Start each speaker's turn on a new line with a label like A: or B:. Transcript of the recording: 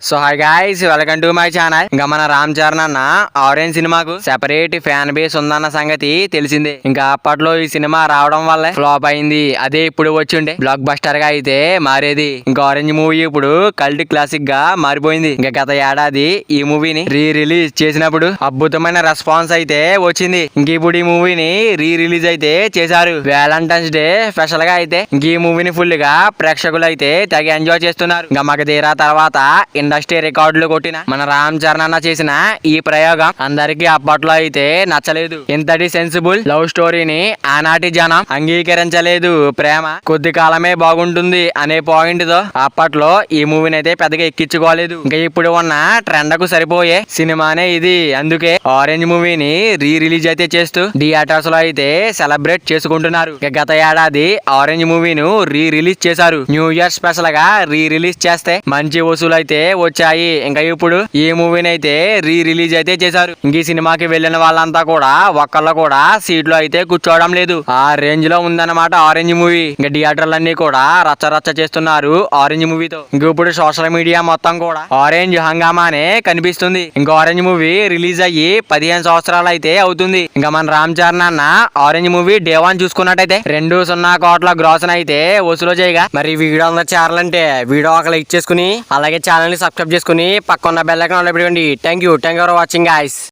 A: So hi guys, welcome to my channel. ఇంకా మన రామ్ చరణ్ అన్న ఆరెంజ్ సినిమాకు సెపరేట్ ఫ్యాన్ బేస్ ఉందన్న సంగతి తెలిసిందే. ఇంకా అప్పట్లో ఈ సినిమా రావడం వల్ల ఫ్లాప్ అయింది. అదే ఇప్పుడు వచ్చిండే బ్లాక్ బస్టర్ గా అయితే మారేది. ఇంకా ఆరెంజ్ మూవీ ఇప్పుడు కల్ట్ క్లాసిక్ గా మారిపోయింది. ఇంకా గత ఏడాది ఈ మూవీని రీ రిలీజ్ చేసినప్పుడు అద్భుతమైన రెస్పాన్స్ అయితే వచ్చింది. ఇంక ఇప్పుడు ఈ మూవీని రీ రిలీజ్ అయితే చేశారు. వ్యాలంటైన్స్ డే స్పెషల్ గా అయితే ఇంక ఈ మూవీని ఫుల్ గా ప్రేక్షకులు అయితే తెగ ఎంజాయ్ చేస్తున్నారు. ఇంకా మగధీరా తర్వాత ఇండస్ట్రీ రికార్డులు కొట్టిన మన రామ్ చరణ్ అన్న చేసిన ఈ ప్రయోగం అందరికి అప్పట్లో అయితే నచ్చలేదు. ఇంతటి సెన్సిబుల్ లవ్ స్టోరీని ఆనాటి జనం అంగీకరించలేదు. ప్రేమ కొద్ది కాలమే బాగుంటుంది అనే పాయింట్ తో అప్పట్లో ఈ మూవీని అయితే పెద్దగా ఎక్కించుకోలేదు. ఇంకా ఇప్పుడు ఉన్న ట్రెండ్ కు సరిపోయే సినిమానే ఇది. అందుకే ఆరెంజ్ మూవీని రీ రిలీజ్ అయితే చేస్తూ థియేటర్స్ లో అయితే సెలబ్రేట్ చేసుకుంటున్నారు. గత ఏడాది ఆరెంజ్ మూవీను రీ రిలీజ్ చేశారు. న్యూ ఇయర్ స్పెషల్ గా రీ రిలీజ్ చేస్తే మంచి వసూలు అయితే వచ్చాయి. ఇంకా ఇప్పుడు ఈ మూవీని అయితే రీ రిలీజ్ అయితే చేశారు. ఇంక ఈ సినిమాకి వెళ్ళిన వాళ్ళంతా కూడా ఒక్కళ్ళు కూడా సీట్లో అయితే కూర్చోవడం లేదు. ఆ రేంజ్ లో ఉందన్నమాట ఆరెంజ్ మూవీ. ఇంకా థియేటర్లన్నీ కూడా రచ్చ రచ్చ చేస్తున్నారు ఆరెంజ్ మూవీతో. ఇంక ఇప్పుడు సోషల్ మీడియా మొత్తం కూడా ఆరెంజ్ హంగామానే కనిపిస్తుంది. ఇంకా ఆరెంజ్ మూవీ రిలీజ్ అయ్యి 15 సంవత్సరాలు అయితే అవుతుంది. ఇంకా మన రామ్ చరణ్ అన్న ఆరెంజ్ మూవీ డే 1 చూసుకున్నట్టయితే 2.0 కోట్ల గ్రాస్ అయితే వసూలు చేయగా, మరి వీడియో అందరూ చేరాలంటే వీడియో ఒక లైక్ చేసుకుని అలాగే ఛానల్ ని సబ్స్క్రైబ్ చేసుకుని పక్కన బెల్ ఐకాన్ ఆన్ లో పెట్టుకోండి. Thank you for watching guys.